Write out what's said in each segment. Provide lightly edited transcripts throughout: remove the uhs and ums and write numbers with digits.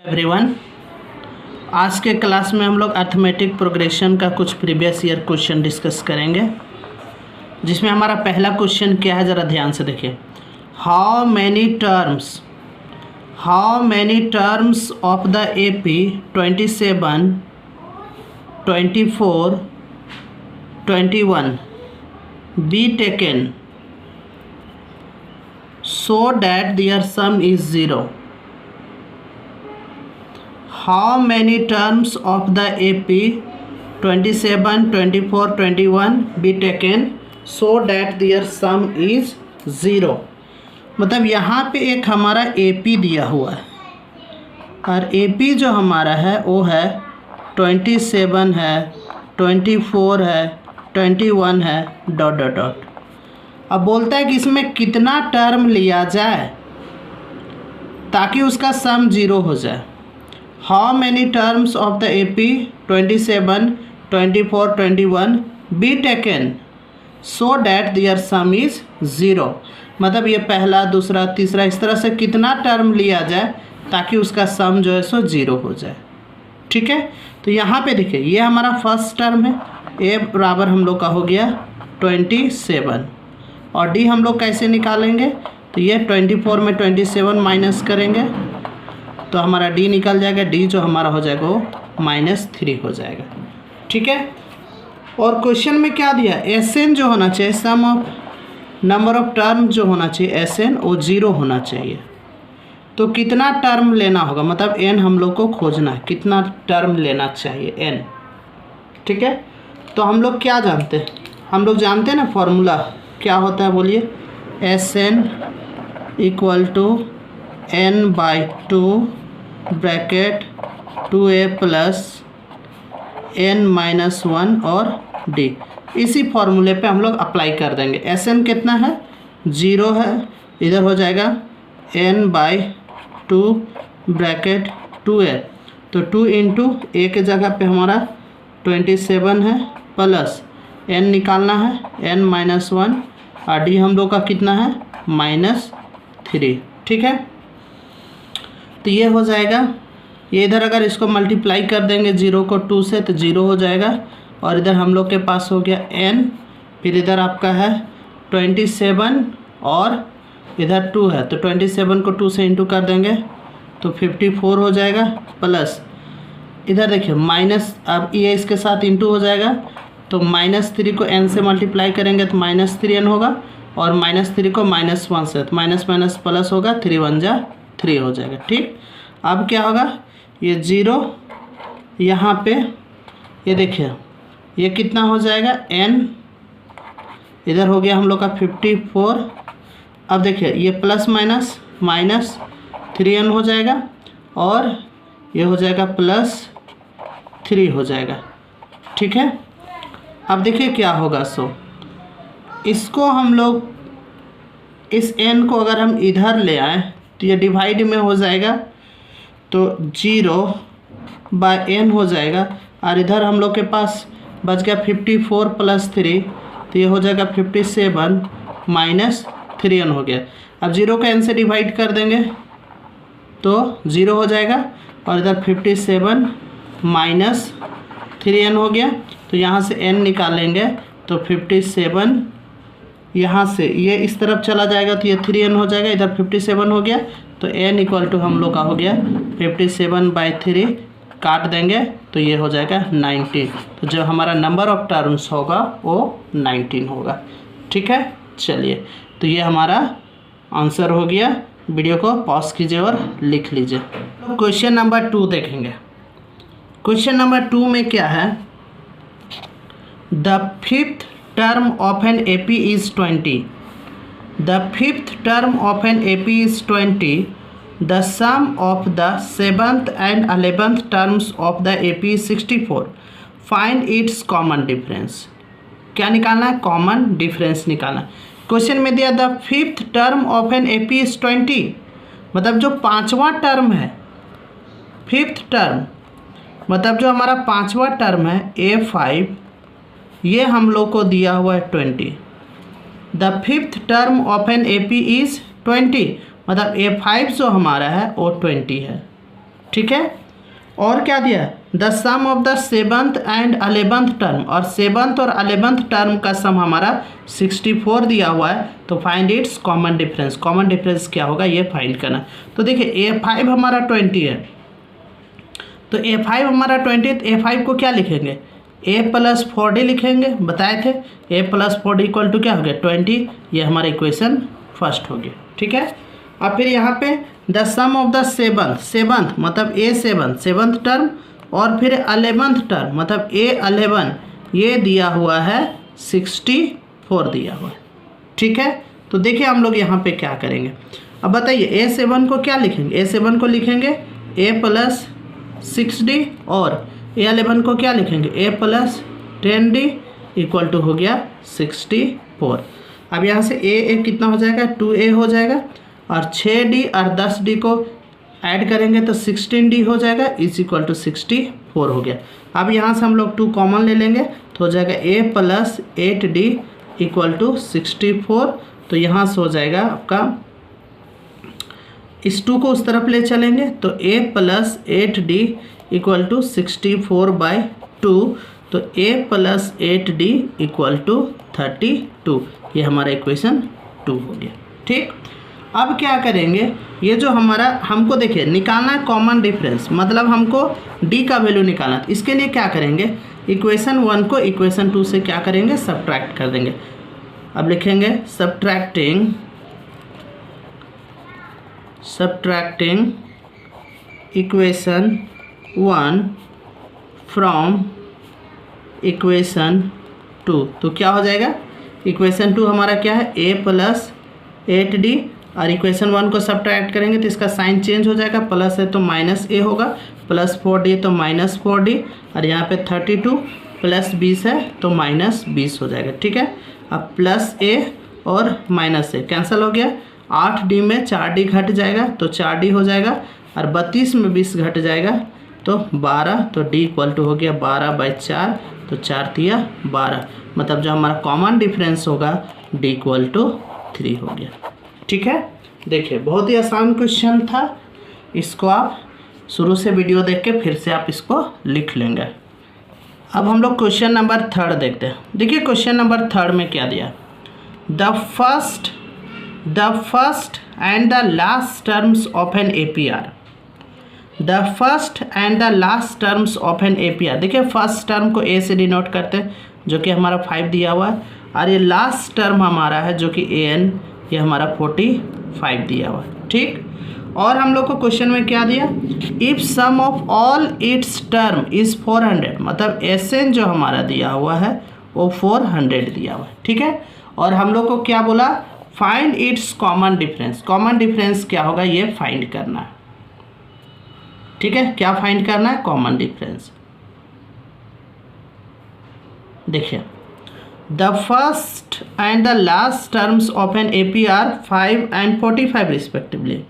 Everyone, आज के class में हम लोग अर्थमेटिक प्रोग्रेशन का कुछ प्रीवियस ईयर क्वेश्चन डिस्कस करेंगे, जिसमें हमारा पहला क्वेश्चन क्या है, ज़रा ध्यान से देखिए। How many terms of the AP 27, 24, 21 be taken so that their sum is 0? How many terms of the AP 27, 24, 21 be taken so that their sum is 0? मतलब यहाँ पे एक हमारा AP दिया हुआ है और AP जो हमारा है वो है 27 है, 24 है, 21 है, डॉट डॉट डॉट। अब बोलता है कि इसमें कितना टर्म लिया जाए ताकि उसका सम 0 हो जाए। How many terms of the AP 27, 24, 21 be taken so that their sum is 0। मतलब ये पहला, दूसरा, तीसरा, इस तरह से कितना टर्म लिया जाए ताकि उसका सम जो है सो 0 हो जाए। ठीक है, तो यहाँ पे देखिए ये हमारा फर्स्ट टर्म है, A बराबर हम लोग का हो गया 27 और D हम लोग कैसे निकालेंगे, तो ये 24 में 27 माइनस करेंगे तो हमारा D निकल जाएगा। D जो हमारा हो जाएगा वो -3 हो जाएगा। ठीक है, और क्वेश्चन में क्या दिया, SN जो होना चाहिए, सम ऑफ नंबर ऑफ टर्म जो होना चाहिए SN वो 0 होना चाहिए। तो कितना टर्म लेना होगा, मतलब N हम लोग को खोजना है, कितना टर्म लेना चाहिए N। ठीक है, तो हम लोग क्या जानते हैं, हम लोग जानते हैं ना फॉर्मूला क्या होता है, बोलिए। SN equal to N/2 bracket 2A plus N-1 और D। इसी फॉर्मूले पे हम लोग अप्लाई कर देंगे। SN कितना है, 0 है, इधर हो जाएगा N/2 ब्रैकेट 2A, तो 2 इंटू A के जगह पे हमारा 27 है प्लस N निकालना है N-1 और D हम लोग का कितना है -3। ठीक है, तो ये हो जाएगा, ये इधर अगर इसको मल्टीप्लाई कर देंगे 0 को 2 से तो 0 हो जाएगा और इधर हम लोग के पास हो गया N, फिर इधर आपका है 27 और इधर 2 है तो 27 को 2 से इंटू कर देंगे तो 54 हो जाएगा प्लस इधर देखिए माइनस, अब ये इसके साथ इंटू हो जाएगा तो -3 को N से मल्टीप्लाई करेंगे तो -3N होगा और -3 को -1 से तो माइनस माइनस प्लस होगा, 3 1 जा 3 हो जाएगा। ठीक, अब क्या होगा, ये 0 यहाँ पे, ये देखिए ये कितना हो जाएगा N, इधर हो गया हम लोग का 54। अब देखिए ये प्लस माइनस माइनस 3N हो जाएगा और ये हो जाएगा +3 हो जाएगा। ठीक है, अब देखिए क्या होगा, सो इसको हम लोग, इस N को अगर हम इधर ले आए तो ये डिवाइड में हो जाएगा तो 0/N हो जाएगा और इधर हम लोग के पास बच गया 54 + 3 तो ये हो जाएगा 57 - 3N हो गया। अब 0 को N से डिवाइड कर देंगे तो 0 हो जाएगा और इधर 57 - 3N हो गया, तो यहाँ से N निकालेंगे तो 57 यहाँ से ये इस तरफ चला जाएगा तो ये 3N हो जाएगा, इधर 57 हो गया तो N इक्वल टू हम लोग का हो गया 57/3 काट देंगे तो ये हो जाएगा 19। तो जो हमारा नंबर ऑफ टर्म्स होगा वो 19 होगा। ठीक है, चलिए तो ये हमारा आंसर हो गया। वीडियो को पॉज कीजिए और लिख लीजिए। क्वेश्चन नंबर 2 देखेंगे। क्वेश्चन नंबर 2 में क्या है, the fifth term of an AP is 20. The fifth term of an AP is 20. The sum of the 7th and 11th terms of the AP is 64. Find its common difference. क्या निकालना है, common difference निकालना। Question में दिया the fifth term of an AP is 20, मतलब जो पांचवा term है, फिफ्थ टर्म मतलब जो हमारा पांचवा टर्म है A5, ये हम लोग को दिया हुआ है 20। The fifth term of an AP is 20, मतलब A5 जो हमारा है वो 20 है। ठीक है। और क्या दिया, the sum of the 7th and 11th term, और 7th और 11th टर्म का सम हमारा 64 दिया हुआ है, तो find its common difference. Common difference क्या होगा ये फाइंड करना। तो देखिए A5 हमारा 20 है, तो A5 हमारा 20, तो A5 को क्या लिखेंगे, A+4D लिखेंगे, बताए थे A+4D इक्वल टू क्या हो गया 20, ये हमारा इक्वेशन फर्स्ट हो गया, ठीक है। अब फिर यहाँ पे the sum of the 7th मतलब A7 7th टर्म, और फिर 11th टर्म मतलब A11, ये दिया हुआ है 64 दिया हुआ है, ठीक है। तो देखिए हम लोग यहाँ पे क्या करेंगे, अब बताइए A7 को क्या लिखेंगे, A7 को लिखेंगे A+6D, और A11 को क्या लिखेंगे A+10D इक्वल टू हो गया 64। अब यहाँ से A कितना हो जाएगा 2A हो जाएगा, और 6D और 10D को ऐड करेंगे तो 16D हो जाएगा, इज इक्वल टू 64 हो गया। अब यहाँ से हम लोग 2 कॉमन ले लेंगे तो हो जाएगा A+8D इक्वल टू 64। तो यहाँ से हो जाएगा आपका, इस 2 को उस तरफ ले चलेंगे तो A+8D इक्वल टू 64/2, तो A+8D इक्वल टू 32, ये हमारा इक्वेशन 2 हो गया, ठीक। अब क्या करेंगे, ये जो हमारा हमको देखिए निकालना है कॉमन डिफरेंस, मतलब हमको D का वैल्यू निकालना है। इसके लिए क्या करेंगे, इक्वेशन 1 को इक्वेशन 2 से क्या करेंगे सब्ट्रैक्ट कर देंगे। अब लिखेंगे सब्ट्रैक्टिंग इक्वेशन 1 फ्रॉम इक्वेशन 2, तो क्या हो जाएगा, इक्वेशन 2 हमारा क्या है A+8D, और इक्वेशन 1 को सब्ट्रैक्ट करेंगे तो इसका साइन चेंज हो जाएगा, प्लस है तो -A होगा, +4D तो -4D, और यहाँ पे 32 + 20 है तो -20 हो जाएगा, ठीक है। अब +A और -A कैंसिल हो गया, 8D में 4D घट जाएगा तो 4D हो जाएगा, और 32 में 20 घट जाएगा तो 12, तो D इक्वल टू हो गया 12/4, तो 4 तिया 12, मतलब जो हमारा कॉमन डिफरेंस होगा D इक्वल टू 3 हो गया, ठीक है। देखिए बहुत ही आसान क्वेश्चन था, इसको आप शुरू से वीडियो देख के फिर से आप इसको लिख लेंगे। अब हम लोग क्वेश्चन नंबर 3 देखते हैं। देखिए क्वेश्चन नंबर 3 में क्या दिया, the first and the last terms of an APR, the first and the last terms of an APR। देखिए फर्स्ट टर्म को A से डिनोट करते हैं जो कि हमारा 5 दिया हुआ है, और ये लास्ट टर्म हमारा है जो कि AN, ये हमारा 45 दिया हुआ है, ठीक। और हम लोग को क्वेश्चन में क्या दिया, if sum of all its term is 400, मतलब SN जो हमारा दिया हुआ है वो 400 दिया हुआ है, ठीक है। और हम लोग को क्या बोला, find its common difference. Common difference क्या होगा ये फाइंड करना है, ठीक है। क्या फाइंड करना है, कॉमन डिफरेंस। देखिए the first and the last terms of an APR 5 and 45 respectively.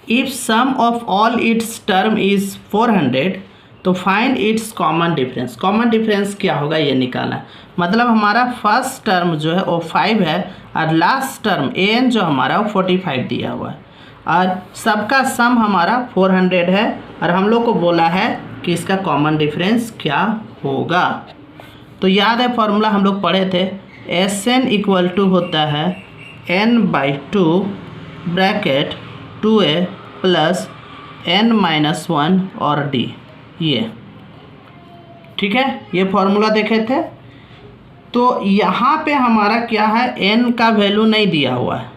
If sum of all its term is 400, तो find its common difference. Common difference क्या होगा ये निकालना है, मतलब हमारा फर्स्ट टर्म जो है वो 5 है, और लास्ट टर्म AN जो हमारा वो 45 दिया हुआ है, और सबका सम हमारा 400 है, और हम लोग को बोला है कि इसका कॉमन डिफरेंस क्या होगा। तो याद है फॉर्मूला हम लोग पढ़े थे, SN इक्वल टू होता है N/2 bracket 2A plus N-1 और D, ये ठीक है, ये फॉर्मूला देखे थे। तो यहाँ पे हमारा क्या है, N का वैल्यू नहीं दिया हुआ है,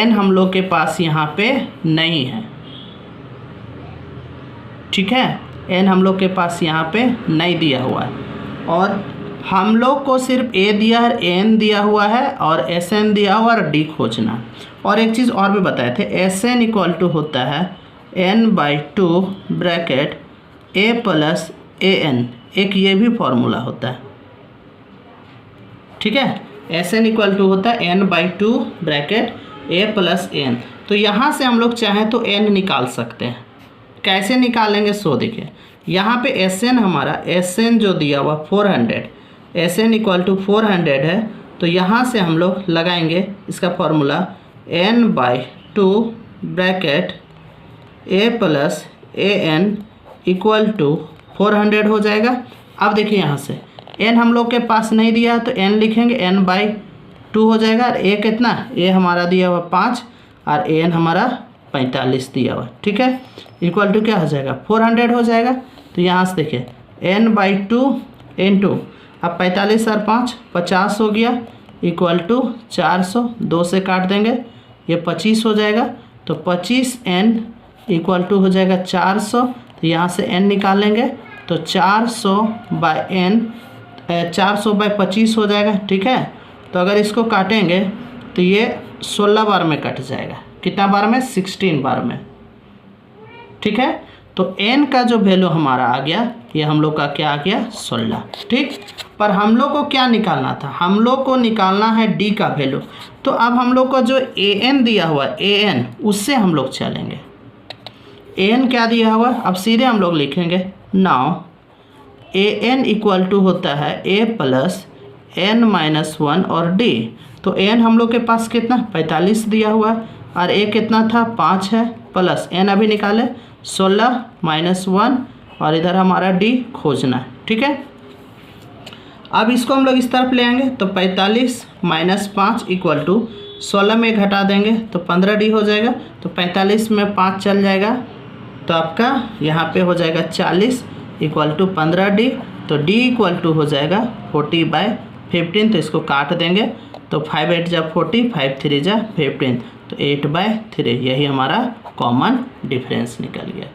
N हम लोग के पास यहाँ पे नहीं है, ठीक है। N हम लोग के पास यहाँ पे नहीं दिया हुआ है, और हम लोग को सिर्फ A दिया है, N दिया हुआ है, और SN दिया हुआ और D खोजना। और एक चीज़ और भी बताए थे, SN इक्वल टू होता है N/2 bracket A plus AN, एक ये भी फॉर्मूला होता है, ठीक है। SN इक्वल टू होता है N/2 bracket A plus AN। तो यहाँ से हम लोग चाहें तो N निकाल सकते हैं। कैसे निकालेंगे, सो देखिए यहाँ पे SN हमारा, SN जो दिया हुआ 400, SN इक्वल टू 400 है, तो यहाँ से हम लोग लगाएंगे इसका formula N/2 bracket A plus A N equal to 400 हो जाएगा। अब देखिए यहाँ से n हम लोग के पास नहीं दिया तो n लिखेंगे, n/2 हो जाएगा। और a कितना, a हमारा दिया हुआ 5 और an हमारा 45 दिया हुआ, ठीक है। इक्वल टू क्या हो जाएगा, 400 हो जाएगा। तो यहाँ से देखिए n/2 × अब 45 और 5 50 हो गया, इक्वल टू 400, 2 से काट देंगे, ये 25 हो जाएगा। तो 25n इक्वल टू हो जाएगा 400। तो यहाँ से n निकालेंगे तो 400/25 हो जाएगा, ठीक है। तो अगर इसको काटेंगे तो ये 16 बार में कट जाएगा। कितना बार में, 16 बार में, ठीक है। तो n का जो वैल्यू हमारा आ गया, ये हम लोग का क्या आ गया, 16, ठीक। पर हम लोग को क्या निकालना था, हम लोग को निकालना है d का वैल्यू। तो अब हम लोग को जो an दिया हुआ an, उससे हम लोग चलेंगे। an क्या दिया हुआ, अब सीधे हम लोग लिखेंगे नाउ an इक्वल टू होता है a प्लस n-1 और d। तो n हम लोग के पास कितना, 45 दिया हुआ है, और a कितना था, 5 है, प्लस n अभी निकाले 16 - 1, और इधर हमारा d खोजना है, ठीक है। अब इसको हम लोग इस तरफ ले आएंगे तो 45 - 5 इक्वल टू 16 में घटा देंगे तो 15d हो जाएगा। तो 45 में 5 चल जाएगा, तो आपका यहाँ पे हो जाएगा 40 इक्वल टू 15d। तो d इक्वल टू हो जाएगा 40/15। तो इसको काट देंगे तो 5 × 8 = 40, 5 × 3 = 15, तो 8/3। यही हमारा कॉमन डिफरेंस निकल गया।